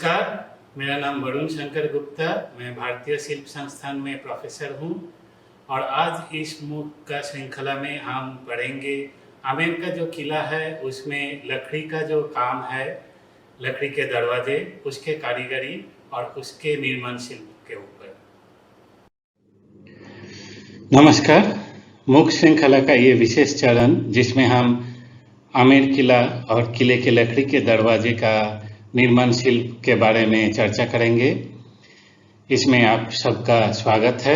नमस्कार, मेरा नाम वरुण शंकर गुप्ता, मैं भारतीय शिल्प संस्थान में प्रोफेसर हूँ और आज इस मूक का श्रृंखला में हम पढ़ेंगे आमेर का जो किला है उसमें लकड़ी का जो काम है, लकड़ी के दरवाजे, उसके कारीगरी और उसके निर्माण शिल्प के ऊपर। नमस्कार, मूक श्रृंखला का ये विशेष चरण जिसमें हम आमेर किला और किले के लकड़ी के दरवाजे का निर्माण शिल्प के बारे में चर्चा करेंगे। इसमें आप सबका स्वागत है।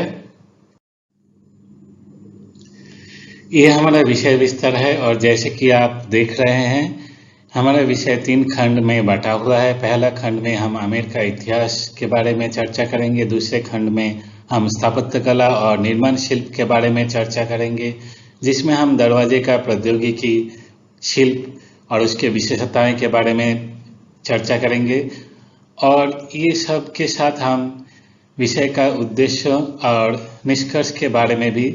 ये हमारा विषय विस्तार है और जैसे कि आप देख रहे हैं हमारा विषय 3 खंड में बटा हुआ है। पहला खंड में हम आमेर का इतिहास के बारे में चर्चा करेंगे, दूसरे खंड में हम स्थापत्य कला और निर्माण शिल्प के बारे में चर्चा करेंगे, जिसमें हम दरवाजे का प्रौद्योगिकी, शिल्प और उसके विशेषताएं के बारे में चर्चा करेंगे और ये सब के साथ हम विषय का उद्देश्य और निष्कर्ष के बारे में भी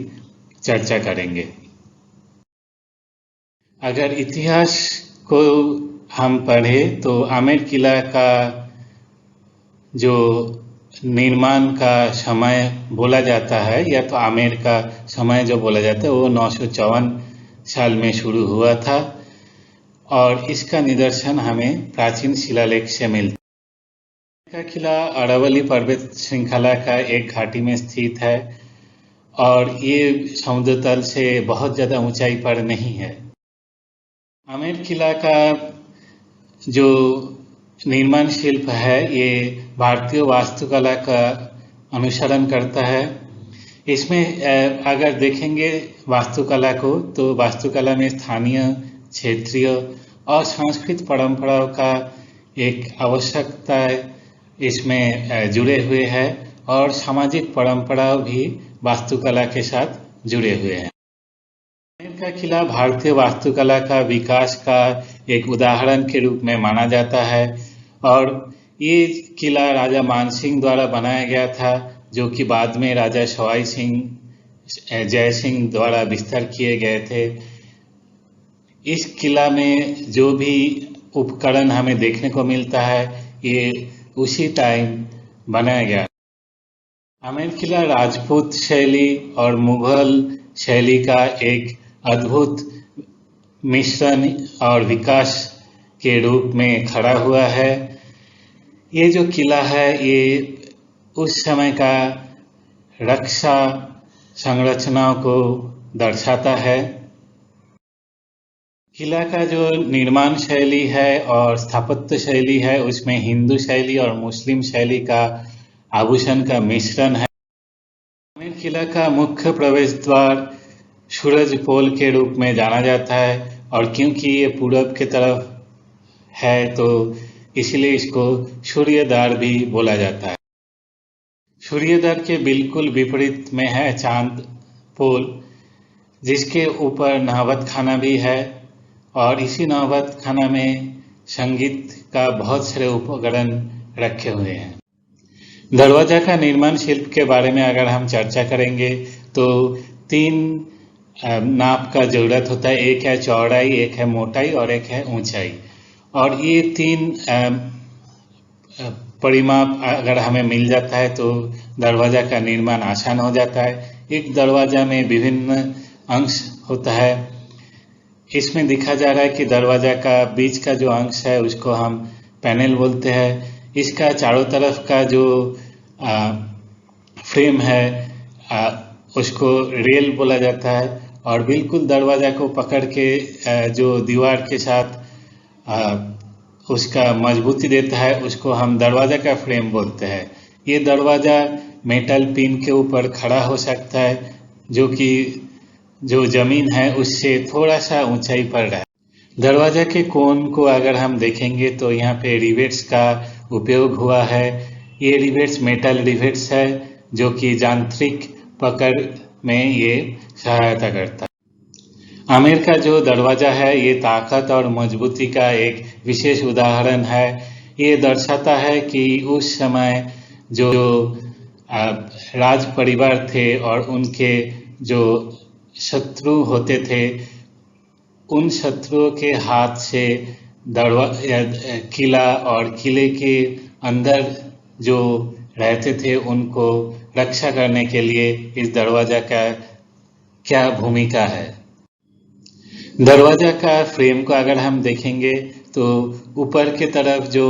चर्चा करेंगे। अगर इतिहास को हम पढ़ें तो आमेर किला का जो निर्माण का समय बोला जाता है या तो आमेर का समय जो बोला जाता है वो 954 साल में शुरू हुआ था और इसका निदर्शन हमें प्राचीन शिलालेख से मिलता है। का किला अरावली पर्वत श्रृंखला का एक घाटी में स्थित है और ये समुद्र तल से बहुत ज़्यादा ऊंचाई पर नहीं है। आमेर किला का जो निर्माण शिल्प है ये भारतीय वास्तुकला का अनुसरण करता है। इसमें अगर देखेंगे वास्तुकला को तो वास्तुकला में स्थानीय, क्षेत्रीय और सांस्कृतिक परंपराओं का एक आवश्यकता इसमें जुड़े हुए हैं और सामाजिक परंपराओं भी वास्तुकला के साथ जुड़े हुए हैं। आमेर का किला भारतीय वास्तुकला का विकास का एक उदाहरण के रूप में माना जाता है और ये किला राजा मानसिंह द्वारा बनाया गया था, जो कि बाद में राजा सवाई सिंह जय सिंह द्वारा विस्तार किए गए थे। इस किला में जो भी उपकरण हमें देखने को मिलता है ये उसी टाइम बनाया गया। आमेर किला राजपूत शैली और मुगल शैली का एक अद्भुत मिश्रण और विकास के रूप में खड़ा हुआ है। ये जो किला है ये उस समय का रक्षा संरचनाओं को दर्शाता है। किला का जो निर्माण शैली है और स्थापत्य शैली है उसमें हिंदू शैली और मुस्लिम शैली का आभूषण का मिश्रण है। आमेर किला का मुख्य प्रवेश द्वार सूरज पोल के रूप में जाना जाता है और क्योंकि ये पूरब की तरफ है तो इसलिए इसको सूर्य द्वार भी बोला जाता है। सूर्य द्वार के बिल्कुल विपरीत में है चांद पोल, जिसके ऊपर नहवत खाना भी है और इसी नहवत खाना में संगीत का बहुत सारे उपकरण रखे हुए हैं। दरवाजा का निर्माण शिल्प के बारे में अगर हम चर्चा करेंगे तो 3 नाप का जरूरत होता है। एक है चौड़ाई, एक है मोटाई और एक है ऊंचाई और ये 3 परिमाप अगर हमें मिल जाता है तो दरवाजा का निर्माण आसान हो जाता है। एक दरवाजा में विभिन्न अंश होता है। इसमें दिखा जा रहा है कि दरवाजा का बीच का जो अंश है उसको हम पैनल बोलते हैं। इसका चारों तरफ का जो फ्रेम है उसको रेल बोला जाता है और बिल्कुल दरवाजा को पकड़ के जो दीवार के साथ उसका मजबूती देता है उसको हम दरवाजा का फ्रेम बोलते हैं। ये दरवाजा मेटल पिन के ऊपर खड़ा हो सकता है जो कि जो जमीन है उससे थोड़ा सा ऊंचाई पर है। दरवाजा के कोण को अगर हम देखेंगे तो यहाँ पे रिवेट्स का उपयोग हुआ है। ये रिवेट्स मेटल रिवेट्स है जो कि यांत्रिक पकड़ में ये सहायता करता है। आमेर का जो दरवाजा है ये ताकत और मजबूती का एक विशेष उदाहरण है। ये दर्शाता है कि उस समय जो राज परिवार थे और उनके जो शत्रु होते थे उन शत्रुओं के हाथ से किला और किले के अंदर जो रहते थे उनको रक्षा करने के लिए इस दरवाजा का क्या भूमिका है। दरवाजा का फ्रेम को अगर हम देखेंगे तो ऊपर के तरफ जो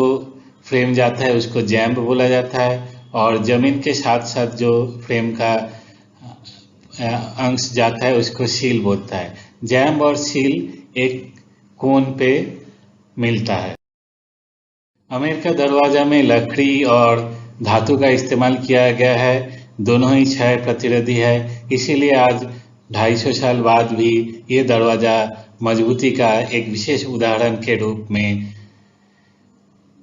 फ्रेम जाता है उसको जैम्ब बोला जाता है, और जमीन के साथ साथ जो फ्रेम का अंश जाता है उसको सील बोलता है। जैम्ब और सील एक कोन पे मिलता है। आमेर का दरवाजा में लकड़ी और धातु का इस्तेमाल किया गया है। दोनों ही क्षय प्रतिरोधी है, इसीलिए आज 250 साल बाद भी ये दरवाजा मजबूती का एक विशेष उदाहरण के रूप में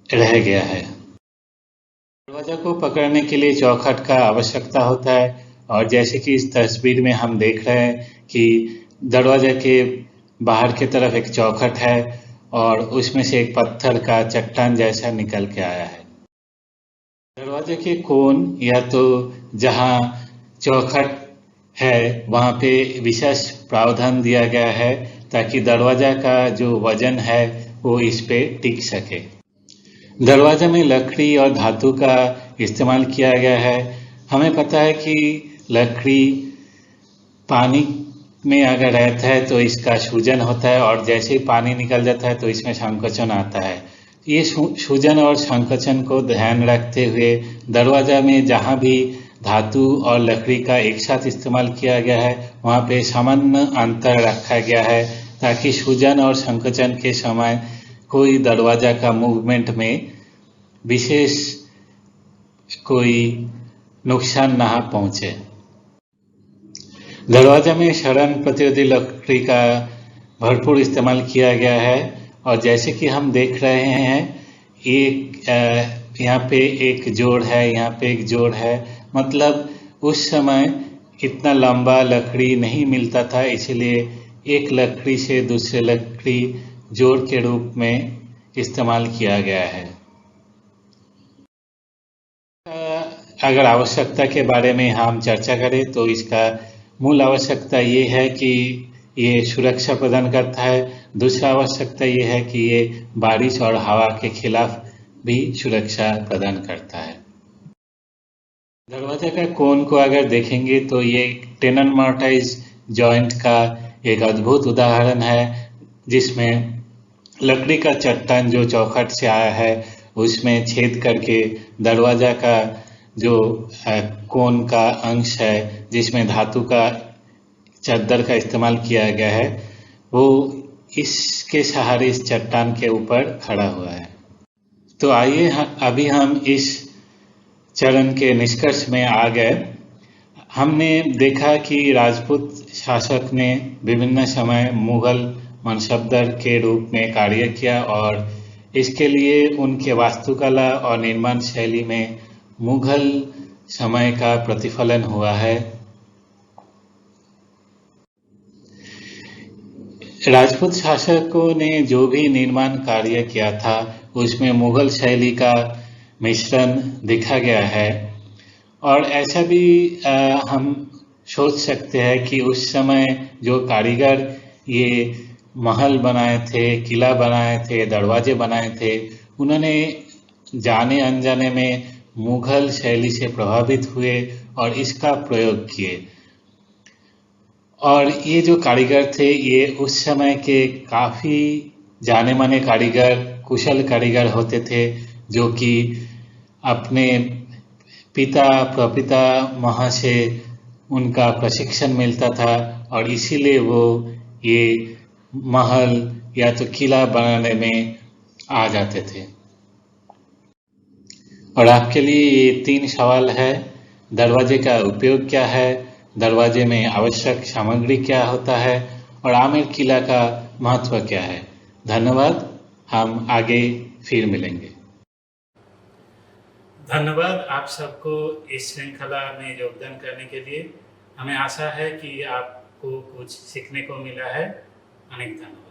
रह गया है। दरवाजा को पकड़ने के लिए चौखट का आवश्यकता होता है, और जैसे कि इस तस्वीर में हम देख रहे हैं कि दरवाजा के बाहर की तरफ एक चौखट है और उसमें से एक पत्थर का चट्टान जैसा निकल के आया है। दरवाजे के कोण या तो जहाँ चौखट है वहाँ पे विशेष प्रावधान दिया गया है ताकि दरवाजा का जो वजन है वो इस पे टिक सके। दरवाजा में लकड़ी और धातु का इस्तेमाल किया गया है। हमें पता है कि लकड़ी पानी में अगर रहता है तो इसका सूजन होता है, और जैसे ही पानी निकल जाता है तो इसमें संकोचन आता है। ये सूजन और संकोचन को ध्यान रखते हुए दरवाजा में जहाँ भी धातु और लकड़ी का एक साथ इस्तेमाल किया गया है वहाँ पे सामान्य अंतर रखा गया है ताकि सूजन और संकोचन के समय कोई दरवाजा का मूवमेंट में विशेष कोई नुकसान ना पहुंचे। दरवाजा में क्षरण प्रतिरोधी लकड़ी का भरपूर इस्तेमाल किया गया है, और जैसे कि हम देख रहे हैं एक यहाँ पे एक जोड़ है, यहाँ पे एक जोड़ है, मतलब उस समय इतना लंबा लकड़ी नहीं मिलता था, इसलिए एक लकड़ी से दूसरे लकड़ी जोड़ के रूप में इस्तेमाल किया गया है। अगर आवश्यकता के बारे में हम चर्चा करें तो इसका मूल आवश्यकता ये है कि ये सुरक्षा प्रदान करता है। दूसरा आवश्यकता ये है कि ये बारिश और हवा के खिलाफ भी सुरक्षा प्रदान करता है। दरवाजा का कोण को अगर देखेंगे तो ये टेनन मॉर्टाइज जॉइंट का एक अद्भुत उदाहरण है, जिसमें लकड़ी का चट्टान जो चौखट से आया है उसमें छेद करके दरवाजा का जो कोण का अंश है जिसमें धातु का चादर का इस्तेमाल किया गया है वो इसके सहारे इस चट्टान के ऊपर खड़ा हुआ है। तो आइए अभी हम इस चरण के निष्कर्ष में आ गए। हमने देखा कि राजपूत शासक ने विभिन्न समय मुगल मनसबदार के रूप में कार्य किया, और इसके लिए उनके वास्तुकला और निर्माण शैली में मुगल समय का प्रतिफलन हुआ है। राजपूत शासकों ने जो भी निर्माण कार्य किया था उसमें मुगल शैली का मिश्रण दिखा गया है, और ऐसा भी हम सोच सकते हैं कि उस समय जो कारीगर ये महल बनाए थे, किला बनाए थे, दरवाजे बनाए थे, उन्होंने जाने अनजाने में मुगल शैली से प्रभावित हुए और इसका प्रयोग किए। और ये जो कारीगर थे ये उस समय के काफ़ी जाने माने कारीगर, कुशल कारीगर होते थे, जो कि अपने पिता प्रपितामह से उनका प्रशिक्षण मिलता था, और इसीलिए वो ये महल या तो किला बनाने में आ जाते थे। और आपके लिए ये 3 सवाल है। दरवाजे का उपयोग क्या है, दरवाजे में आवश्यक सामग्री क्या होता है, और आमेर किला का महत्व क्या है। धन्यवाद, हम आगे फिर मिलेंगे। धन्यवाद आप सबको इस श्रृंखला में योगदान करने के लिए। हमें आशा है कि आपको कुछ सीखने को मिला है। अनेक धन्यवाद।